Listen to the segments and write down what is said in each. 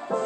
What's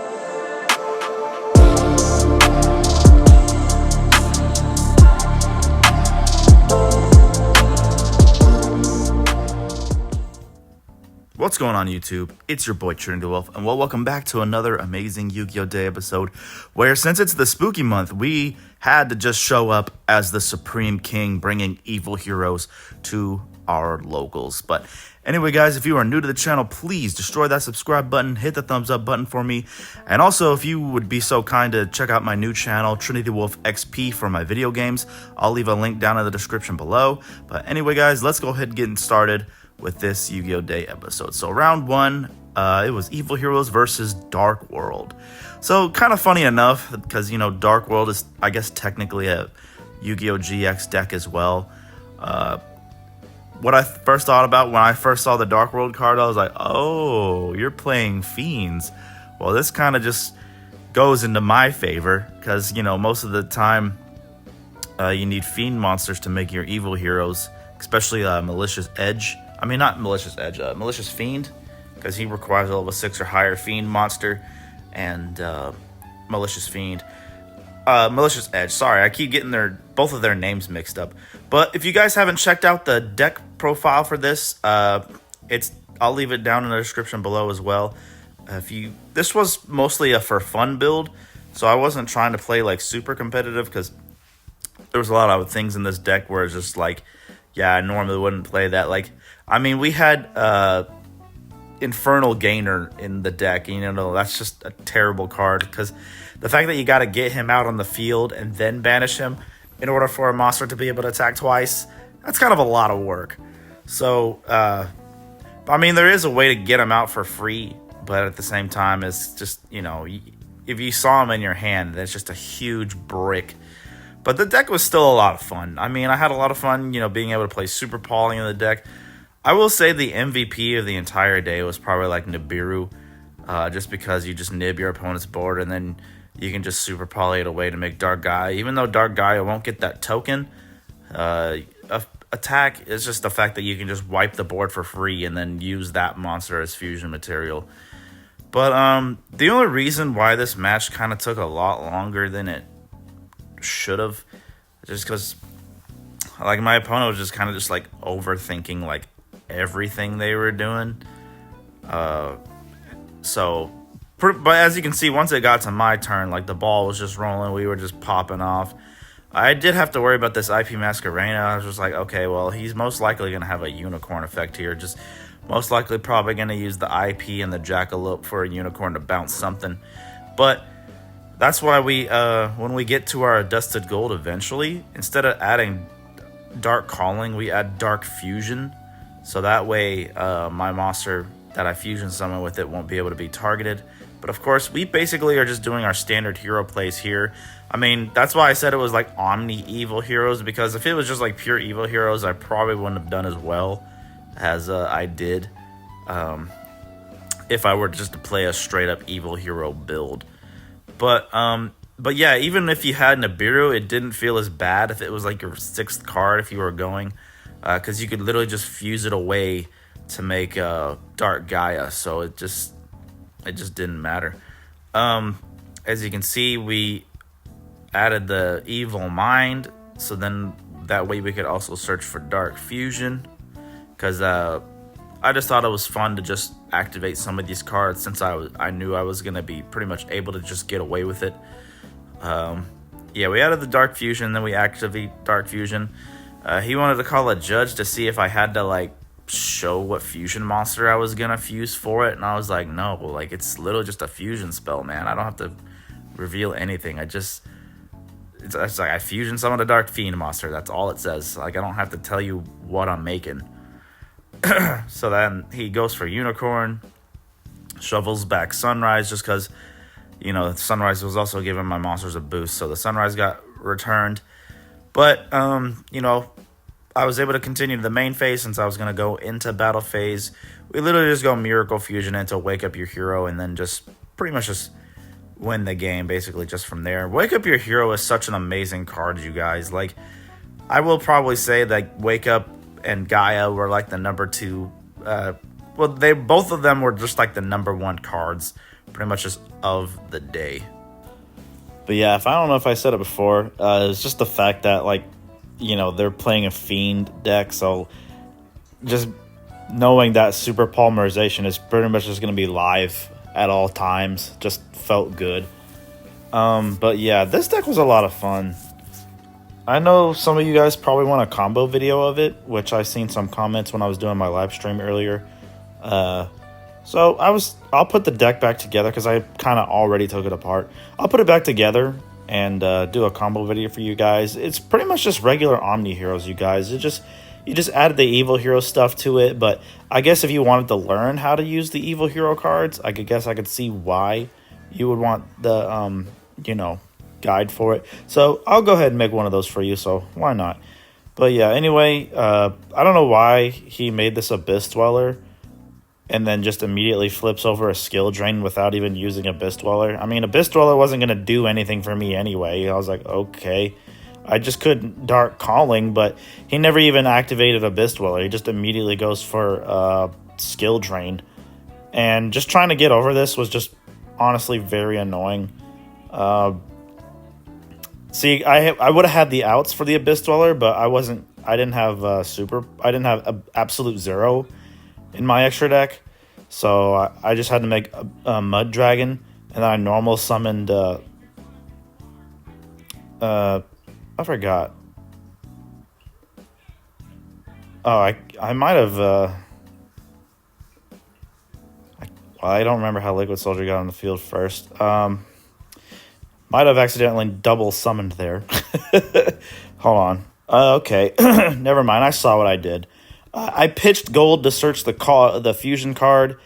going on YouTube? It's your boy Trinity Wolf, and welcome back to another amazing Yu-Gi-Oh! Day episode, where since it's the spooky month, we had to just show up as the Supreme King, bringing evil heroes to our locals. But anyway guys, if you are new to the channel, please destroy that subscribe button, hit the thumbs up button for me, and also if you would be so kind to check out my new channel, Trinity Wolf XP, for my video games. I'll leave a link down in the description below. But anyway guys, let's go ahead and get started with this Yu-Gi-Oh! Day episode. So round one, it was Evil Heroes versus Dark World. So kind of funny enough, because, you know, Dark World is, I guess, technically a Yu-Gi-Oh! GX deck as well. What I first thought about when I first saw the Dark World card, I was like, oh, you're playing Fiends. Well, this kind of just goes into my favor, because, you know, most of the time, you need Fiend monsters to make your Evil Heroes, especially Malicious Edge. I mean, not Malicious Edge, Malicious Fiend, because he requires a level 6 or higher Fiend monster, and Malicious Fiend. Malicious Edge, sorry, I keep getting both of their names mixed up. But if you guys haven't checked out the deck profile for this, I'll leave it down in the description below as well. This was mostly a for fun build, so I wasn't trying to play like super competitive, because there was a lot of things in this deck where it's just like, yeah, I normally wouldn't play that. Like, I mean, we had Infernal Gainer in the deck, and, you know, that's just a terrible card, because the fact that you got to get him out on the field and then banish him in order for a monster to be able to attack twice, that's kind of a lot of work. So, I mean, there is a way to get him out for free, but at the same time, it's just, you know, if you saw him in your hand, that's just a huge brick. But the deck was still a lot of fun. I mean, I had a lot of fun, you know, being able to play Super Poly in the deck. I will say the MVP of the entire day was probably like Nibiru, just because you just nib your opponent's board and then you can just Super Poly it away to make Dark Gaia. Even though Dark Gaia won't get that token attack, it's just the fact that you can just wipe the board for free and then use that monster as fusion material. But the only reason why this match kind of took a lot longer than it should have, just because, like, my opponent was just kind of just like overthinking like everything they were doing. But as you can see, once it got to my turn, like, the ball was just rolling, we were just popping off. I did have to worry about this IP Masquerena. I was just like, okay, well, he's most likely going to have a unicorn effect here, just most likely probably going to use the IP and the Jackalope for a unicorn to bounce something. But that's why we, when we get to our Dusted Gold eventually, instead of adding Dark Calling, we add Dark Fusion. So that way, my monster that I fusion summon with it won't be able to be targeted. But of course, we basically are just doing our standard hero plays here. I mean, that's why I said it was like Omni Evil Heroes, because if it was just like pure Evil Heroes, I probably wouldn't have done as well as I did if I were just to play a straight up Evil Hero build. But yeah, even if you had Nibiru, it didn't feel as bad if it was like your 6th card if you were going, because you could literally just fuse it away to make Dark Gaia, so it just didn't matter. As you can see, we added the Evil Mind, so then that way we could also search for Dark Fusion, because I just thought it was fun to just activate some of these cards, since I knew I was going to be pretty much able to just get away with it. Yeah, we added the Dark Fusion, then we activate Dark Fusion. He wanted to call a judge to see if I had to, like, show what fusion monster I was going to fuse for it, and I was like, no, like, it's literally just a fusion spell, man. I don't have to reveal anything. It's like I fusion summon a Dark Fiend monster. That's all it says. Like, I don't have to tell you what I'm making. So then he goes for Unicorn, shovels back Sunrise, just because, you know, Sunrise was also giving my monsters a boost, so the Sunrise got returned. But, you know, I was able to continue to the main phase since I was going to go into battle phase. We literally just go Miracle Fusion into Wake Up Your Hero and then just pretty much just win the game, basically, just from there. Wake Up Your Hero is such an amazing card, you guys. Like, I will probably say that Wake Up and Gaia were like the number 2. Well, both of them were just like the number 1 cards pretty much just of the day. But yeah, if I don't know if I said it before, it's just the fact that, like, you know, they're playing a Fiend deck, so just knowing that super polymerization is pretty much just going to be live at all times just felt good. But yeah, this deck was a lot of fun. I know some of you guys probably want a combo video of it, which I seen some comments when I was doing my live stream earlier. So I'll put the deck back together because I kind of already took it apart. I'll put it back together and do a combo video for you guys. It's pretty much just regular Omni Heroes, you guys. You just added the Evil Hero stuff to it, but I guess if you wanted to learn how to use the Evil Hero cards, I could see why you would want the guide for it. So I'll go ahead and make one of those for you, so why not? But yeah, anyway, I don't know why he made this Abyss Dweller and then just immediately flips over a skill drain without even using Abyss Dweller. I mean, Abyss Dweller wasn't going to do anything for me anyway. I was like, okay. I just couldn't Dark Calling, but he never even activated Abyss Dweller. He just immediately goes for skill drain. And just trying to get over this was just honestly very annoying. See, I would have had the outs for the Abyss Dweller, but I didn't have Absolute Zero in my extra deck, so I just had to make a Mud Dragon, and then I normal summoned I forgot. Oh, I might have I don't remember how Liquid Soldier got on the field first. Might have accidentally double summoned there. Hold on. Okay, never mind. I saw what I did. I pitched gold to search the fusion card.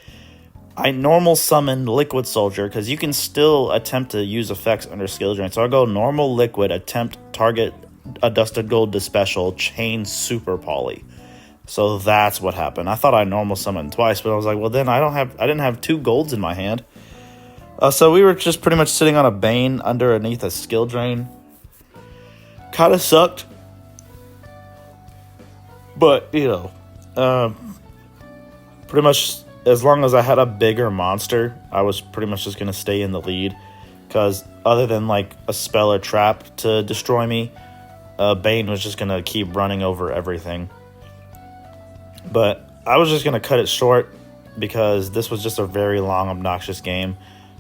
I normal summoned Liquid Soldier because you can still attempt to use effects under skill drain. So I go normal liquid, attempt target a dusted gold to special, chain super poly. So that's what happened. I thought I normal summoned twice, but I was like, well, then I didn't have 2 golds in my hand. So we were just pretty much sitting on a Bane underneath a skill drain. Kind of sucked. But, pretty much as long as I had a bigger monster, I was pretty much just going to stay in the lead. Because other than like a spell or trap to destroy me, Bane was just going to keep running over everything. But I was just going to cut it short because this was just a very long, obnoxious game.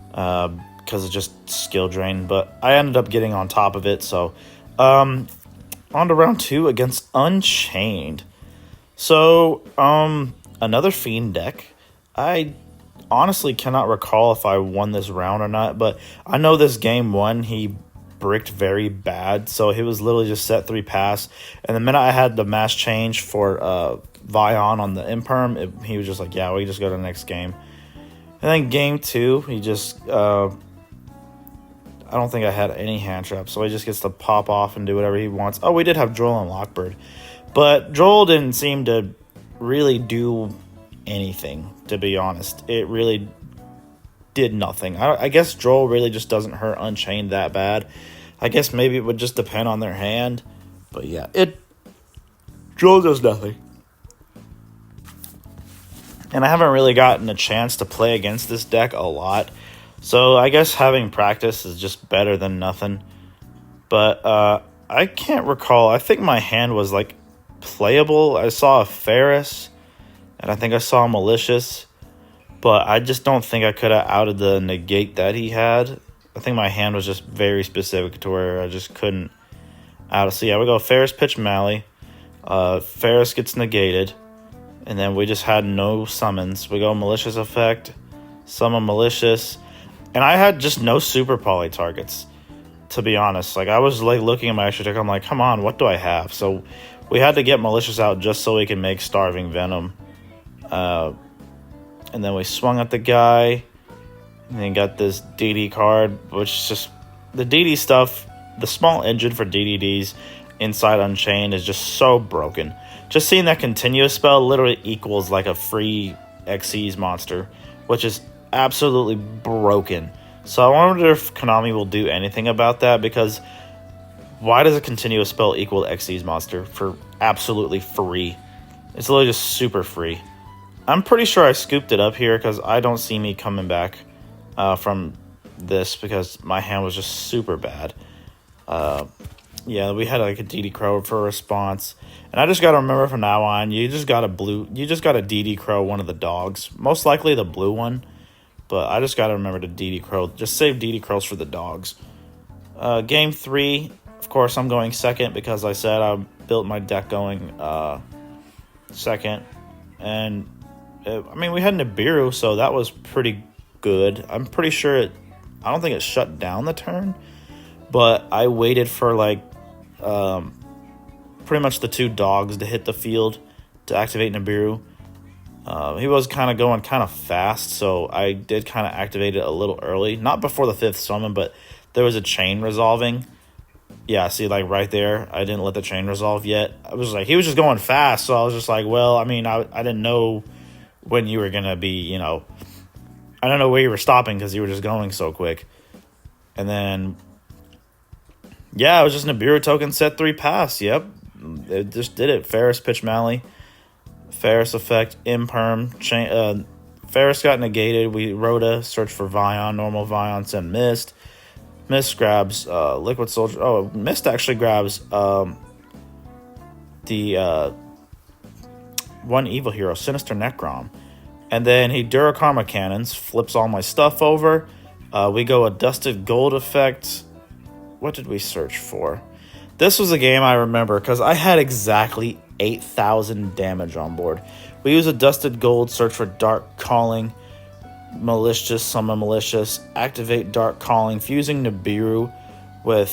Because of just skill drain. But I ended up getting on top of it, so... on to round 2 against Unchained. So, another Fiend deck. I honestly cannot recall if I won this round or not, but I know this game 1, he bricked very bad, so he was literally just set 3 pass, and the minute I had the mass change for Vion on the Imperm, he was just like, yeah, we just go to the next game. And then game 2, he just... I don't think I had any hand traps, so he just gets to pop off and do whatever he wants. Oh, we did have Droll and Lockbird. But Droll didn't seem to really do anything, to be honest. It really did nothing. I guess Droll really just doesn't hurt Unchained that bad. I guess maybe it would just depend on their hand. But yeah, Droll does nothing. And I haven't really gotten a chance to play against this deck a lot. So I guess having practice is just better than nothing. But I can't recall. I think my hand was like playable. I saw a Ferris, and I think I saw a Malicious. But I just don't think I could have outed the negate that he had. I think my hand was just very specific to where I just couldn't out it. So yeah, we go Ferris pitch Mally. Ferris gets negated. And then we just had no summons. We go Malicious effect, summon Malicious. And I had just no super poly targets, to be honest. Like, I was like looking at my extra deck, I'm like, come on, what do I have? So we had to get Malicious out just so we can make Starving Venom. And then we swung at the guy, and then got this DD card, which is just the DD stuff. The small engine for DDDs inside Unchained is just so broken. Just seeing that continuous spell literally equals like a free Xyz monster, which is absolutely broken. So I wonder if Konami will do anything about that, because why does a continuous spell equal Xyz monster for absolutely free? It's literally just super free. I'm pretty sure I scooped it up here because I don't see me coming back from this because my hand was just super bad. Yeah, we had like a DD Crow for a response. And I just got to remember from now on, you just got to DD Crow one of the dogs. Most likely the blue one. But I just got to remember to DD Crow. Just save DD Crows for the dogs. Game 3, of course, I'm going second because I said I built my deck going second. And, we had Nibiru, so that was pretty good. I'm pretty sure I don't think it shut down the turn. But I waited for, pretty much the 2 dogs to hit the field to activate Nibiru. He was kind of going kind of fast, so I did kind of activate it a little early. Not before the 5th summon, but there was a chain resolving. Yeah, see, right there, I didn't let the chain resolve yet. I was he was just going fast, so I was just well, I didn't know when you were going to be, I don't know where you were stopping because you were just going so quick. And then, yeah, it was just Nibiru token set 3 pass. Yep, it just did it. Ferris pitch Mally. Ferris effect, Imperm, Ferris got negated. We Rhoda, search for Vion, normal Vion, send Mist. Mist grabs Liquid Soldier. Oh, Mist actually grabs the one evil hero, Sinister Necrom. And then he Durakarma cannons, flips all my stuff over. We go a Dusted Gold effect. What did we search for? This was a game I remember because I had exactly 8,000 damage on board. We use a Dusted Gold, search for Dark Calling, Malicious, summon Malicious, activate Dark Calling, fusing Nibiru with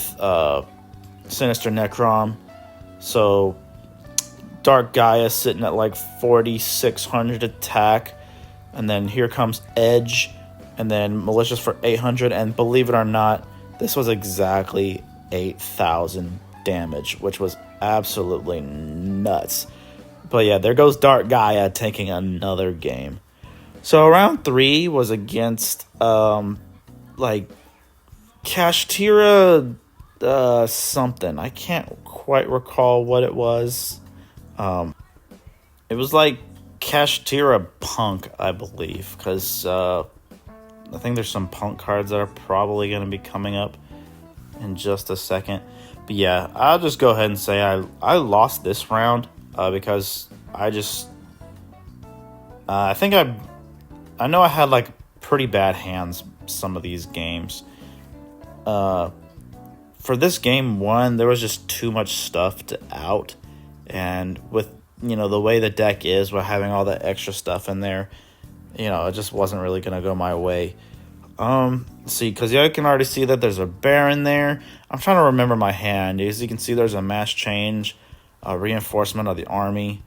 Sinister Necrom. So Dark Gaia sitting at 4,600 attack. And then here comes Edge, and then Malicious for 800. And believe it or not, this was exactly 8,000 damage, which was absolutely nuts. But yeah, there goes Dark Gaia taking another game. So round 3 was against Kashtira something. I can't quite recall what it was. It was Kashtira Punk, I believe, because I think there's some Punk cards that are probably going to be coming up in just a second. But yeah, I'll just go ahead and say I lost this round because I just I think I know I had pretty bad hands some of these games. For this game 1, there was just too much stuff to out, and with the way the deck is, with having all that extra stuff in there, it just wasn't really gonna go my way. See, because you can already see that there's a bear in there. I'm trying to remember my hand. As you can see, there's a mass change, reinforcement of the army.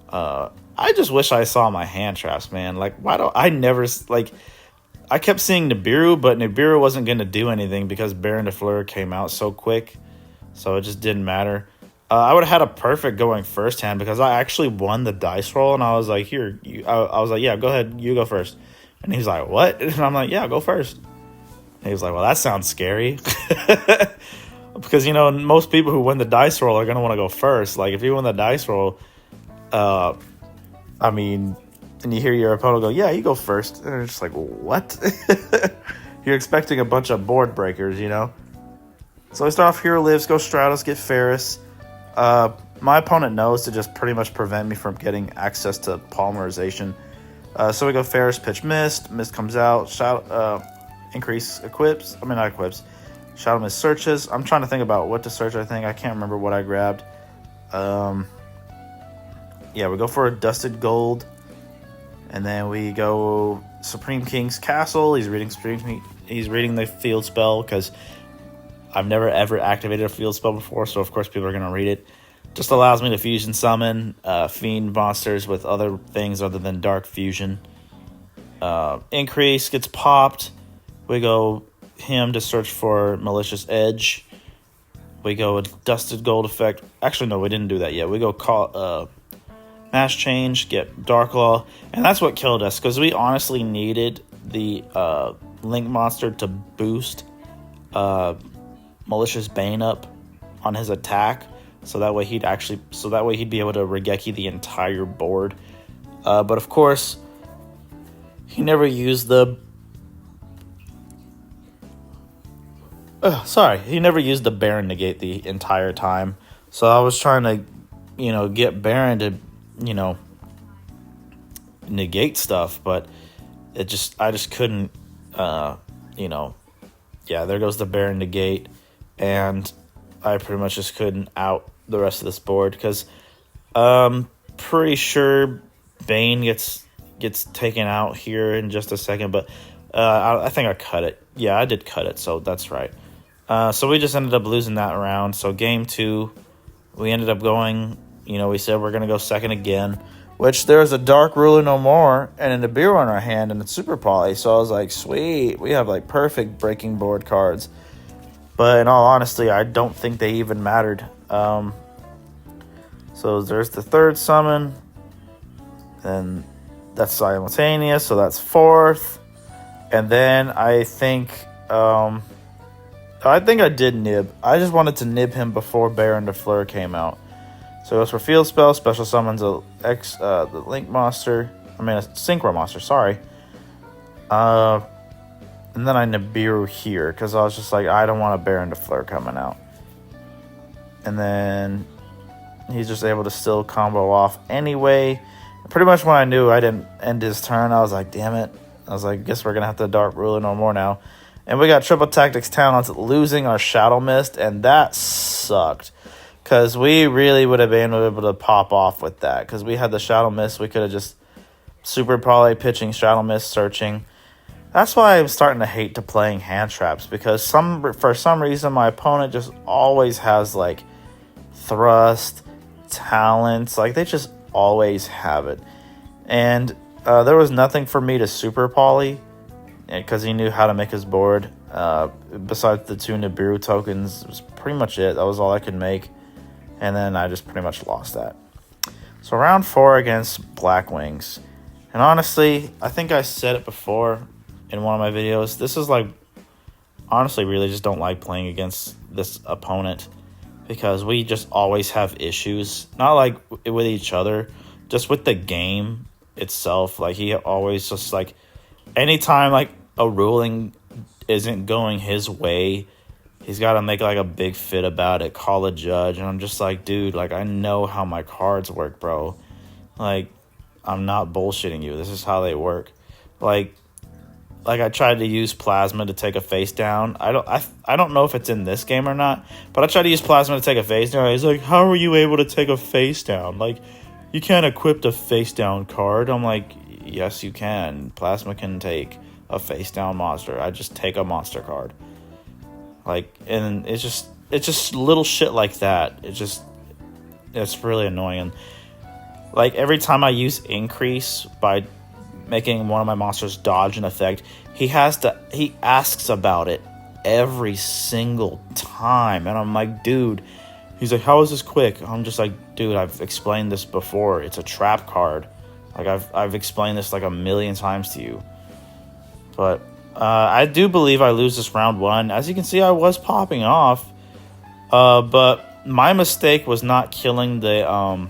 I just wish I saw my hand traps, man. Why don't I never I kept seeing Nibiru, but Nibiru wasn't going to do anything because Baron de Fleur came out so quick, so it just didn't matter. I would have had a perfect going first hand because I actually won the dice roll, and I was like, here, I was like, yeah, go ahead, you go first. And he's like, what? And I'm like, yeah, go first. And he was like, well, that sounds scary. Because, most people who win the dice roll are going to want to go first. If you win the dice roll, and you hear your opponent go, yeah, you go first. And they're just like, what? You're expecting a bunch of board breakers, So I start off Hero Lives, go Stratos, get Ferris. My opponent knows to just pretty much prevent me from getting access to polymerization. So we go Ferris, pitch Mist. Mist comes out. Increase equips. Not equips. Shadow Mist searches. I'm trying to think about what to search, I think. I can't remember what I grabbed. Yeah, we go for a Dusted Gold. And then we go Supreme King's Castle. He's reading the field spell because I've never ever activated a field spell before, so of course people are going to read it. Just allows me to fusion summon Fiend monsters with other things other than Dark Fusion. Increase gets popped. We go him to search for Malicious Edge. We go a Dusted Gold effect. Actually, no, we didn't do that yet. We go call Mass Change, get Dark Law. And that's what killed us, because we honestly needed the Link monster to boost Malicious Bane up on his attack. So that way he'd be able to Regeki the entire board. But of course, he never used the Sorry, he never used the Baron negate the entire time. So I was trying to, get Baron to, negate stuff, but I just couldn't, yeah, there goes the Baron negate, and I pretty much just couldn't out the rest of this board because pretty sure Bane gets taken out here in just a second, but I think I cut it. Yeah, I did cut it, so that's right. So we just ended up losing that round. So game 2, we ended up going, we said we're going to go second again, which there's a Dark Ruler no more and a Nibiru in our hand and it's Super Poly. So I was like, sweet, we have like perfect breaking board cards. But in all honesty, I don't think they even mattered. So there's the third summon. Then that's simultaneous, so that's fourth. And then I think I did nib. I just wanted to nib him before Baron de Fleur came out. So it goes for field spell, special summons the Link monster. I mean a Synchro monster, sorry. And then I Nibiru here, because I was just like, I don't want a Baron de Fleur coming out. And then he's just able to still combo off anyway. Pretty much when I knew I didn't end his turn, I was like, damn it. I was like, guess we're going to have to Dark Ruler no more now. And we got Triple Tactics Talents losing our Shadow Mist, and that sucked. Because we really would have been able to pop off with that. Because we had the Shadow Mist, we could have just Super Poly pitching, Shadow Mist searching. That's why I'm starting to hate to playing hand traps. Because for some reason, my opponent just always has, like, thrust, talents. Like, they just always have it. And there was nothing for me to Super Poly, because he knew how to make his board. Besides the 2 Nibiru tokens, it was pretty much it. That was all I could make. And then I just pretty much lost that. So round 4 against Black Wings. And honestly, I think I said it before in one of my videos. This is like, honestly, really just don't like playing against this opponent. Because we just always have issues. Not like with each other, just with the game itself. Like, he always just like, anytime like a ruling isn't going his way, he's got to make like a big fit about it, call a judge. And I'm just like, dude, like, I know how my cards work, bro. Like, I'm not bullshitting you. This is how they work. Like I tried to use Plasma to take a face down. I don't know if it's in this game or not, but I tried to use Plasma to take a face down. He's like, how are you able to take a face down? Like, you can't equip a face down card. I'm like, yes, you can. Plasma can take a face down monster. I just take a monster card. Like, and it's just little shit like that. It's really annoying. Like, every time I use increase by making one of my monsters dodge an effect, he asks about it every single time. And I'm like, dude, he's like, how is this quick? I'm just like, dude, I've explained this before. It's a trap card. Like, I've explained this like a million times to you. But I do believe I lose this round 1. As you can see, I was popping off. But my mistake was not killing the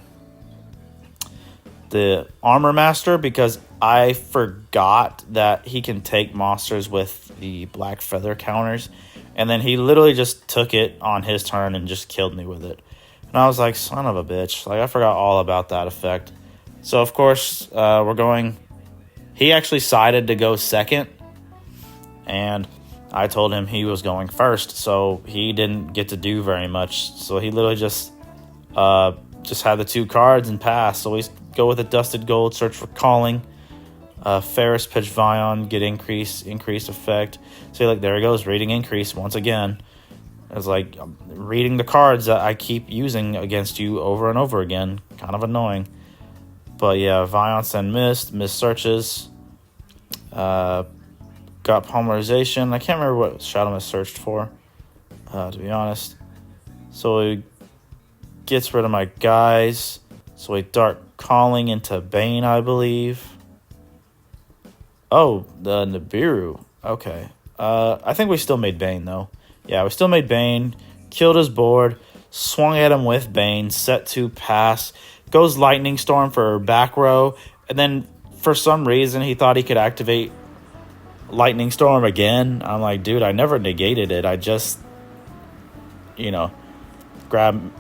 Armor Master, because I forgot that he can take monsters with the Black Feather counters. And then he literally just took it on his turn and just killed me with it. And I was like, son of a bitch. Like, I forgot all about that effect. So, of course, we're going... He actually sided to go second. And I told him he was going first. So, he didn't get to do very much. So, he literally just had the 2 cards and pass. So, we go with a Dusted Gold, search for Calling. Ferris pitch Vion, get increase effect. See, like, there he goes, reading increase once again. It's like, I'm reading the cards that I keep using against you over and over again. Kind of annoying. But yeah, Vion send Mist searches. Got Polymerization. I can't remember what Shadow Mist searched for, to be honest. So he gets rid of my guys. So he Dark Calling into Bane, I believe. Oh, the Nibiru. Okay. I think we still made Bane, though. Yeah, we still made Bane. Killed his board. Swung at him with Bane. Set 2 pass. Goes Lightning Storm for back row. And then, for some reason, he thought he could activate Lightning Storm again. I'm like, dude, I never negated it. I just, grab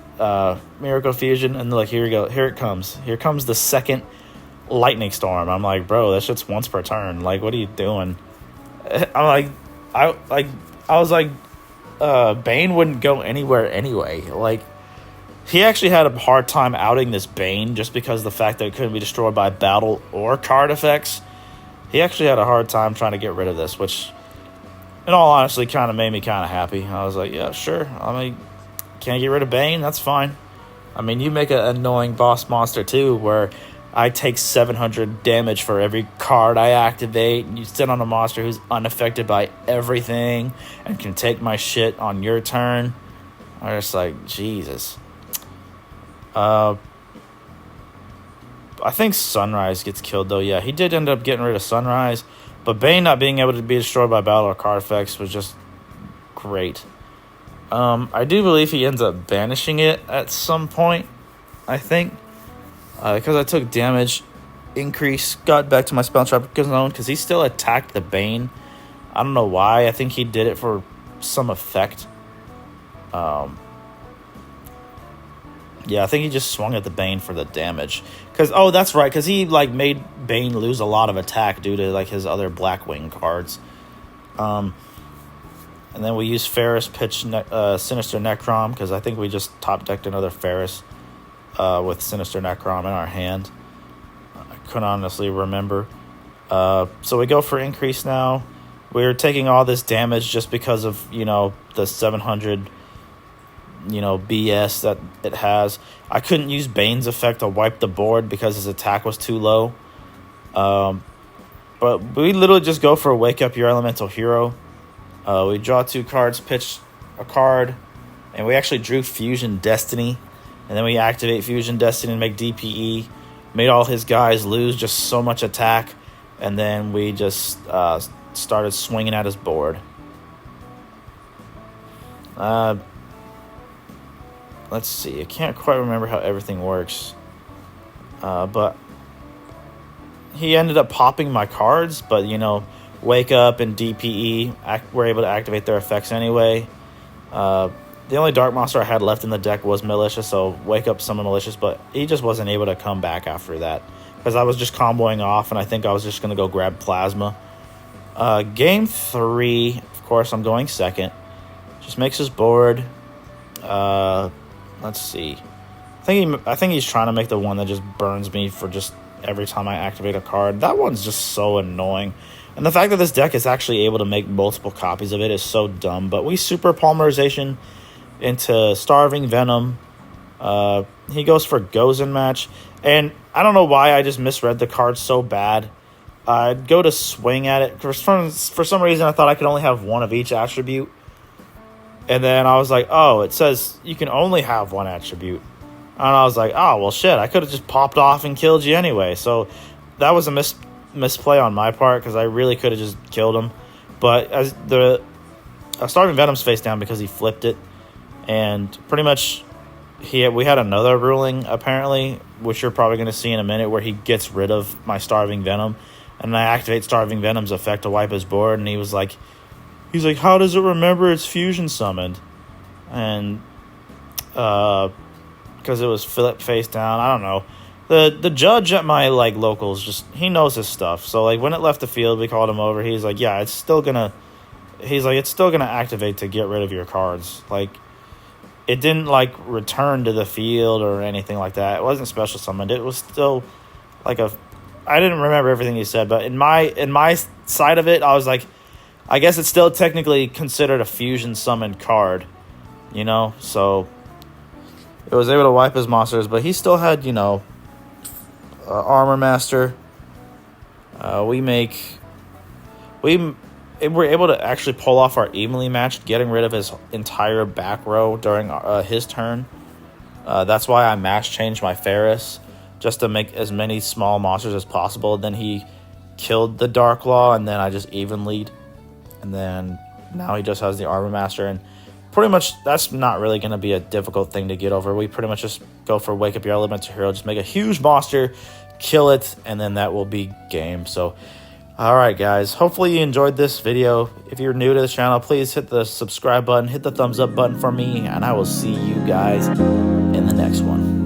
Miracle Fusion, and like, here we go. Here it comes. Here comes the second Lightning Storm. I'm like, bro, that shit's once per turn. Like, what are you doing? I was like, Bane wouldn't go anywhere anyway. Like, he actually had a hard time outing this Bane just because of the fact that it couldn't be destroyed by battle or card effects. He actually had a hard time trying to get rid of this, which, in all honesty, kind of made me kind of happy. I was like, yeah, sure. I mean, can't get rid of Bane? That's fine. I mean, you make an annoying boss monster, too, where I take 700 damage for every card I activate, and you sit on a monster who's unaffected by everything and can take my shit on your turn. I'm just like, Jesus. I think Sunrise gets killed, though. Yeah, he did end up getting rid of Sunrise, but Bane not being able to be destroyed by battle or card effects was just great. I do believe he ends up banishing it at some point, I think, because I took damage increase, got back to my spell trap zone, because he still attacked the Bane. I don't know why. I think he did it for some effect. Yeah, I think he just swung at the Bane for the damage. That's right, because he made Bane lose a lot of attack due to his other Blackwing cards. And then we used Ferris, pitch Sinister Necrom, because I think we just top-decked another Ferris with Sinister Necrom in our hand. I couldn't honestly remember. So we go for increase now. We're taking all this damage just because of, the 700... BS that it has. I couldn't use Bane's effect to wipe the board because his attack was too low. But we literally just go for Wake Up Your Elemental Hero. We draw 2 cards, pitch a card, and we actually drew Fusion Destiny. And then we activate Fusion Destiny and make DPE. Made all his guys lose just so much attack. And then we just started swinging at his board. Let's see. I can't quite remember how everything works. But he ended up popping my cards. But, Wake Up and DPE were able to activate their effects anyway. The only Dark Monster I had left in the deck was Malicious. So Wake Up summon Malicious. But he just wasn't able to come back after that. Because I was just comboing off. And I think I was just going to go grab Plasma. Game 3. Of course, I'm going second. Just makes his board. Let's see. I think he's trying to make the one that just burns me for just every time I activate a card. That one's just so annoying. And the fact that this deck is actually able to make multiple copies of it is so dumb. But we super Polymerization into Starving Venom. He goes for Gozen Match. And I don't know why I just misread the card so bad. I'd go to swing at it. For some reason, I thought I could only have one of each attribute. And then I was like, oh, it says you can only have one attribute. And I was like, oh, well, shit, I could have just popped off and killed you anyway. So that was a misplay on my part because I really could have just killed him. But as the Starving Venom's face down because he flipped it. And pretty much we had another ruling, apparently, which you're probably going to see in a minute, where he gets rid of my Starving Venom. And I activate Starving Venom's effect to wipe his board. And he's like, how does it remember it's fusion summoned? And because it was flipped face down, I don't know. The judge at my locals he knows his stuff. So when it left the field, we called him over. He's like, yeah, it's still gonna activate to get rid of your cards. It didn't return to the field or anything like that. It wasn't special summoned. It was still I didn't remember everything he said, but in my side of it, I was like, I guess it's still technically considered a fusion summoned card, so it was able to wipe his monsters, but he still had, Armor Master. We were able to actually pull off our evenly matched, getting rid of his entire back row during his turn. That's why I mash changed my Ferris, just to make as many small monsters as possible. Then he killed the Dark Law, and then I just evenly'd. And then now he just has the Armor Master, and pretty much that's not really going to be a difficult thing to get over. We pretty much just go for Wake Up Your Elemental Hero, just make a huge monster, kill it, and then that will be game. So All right, guys. Hopefully you enjoyed this video. If you're new to the channel, please hit the subscribe button, hit the thumbs up button for me, and I will see you guys in the next one.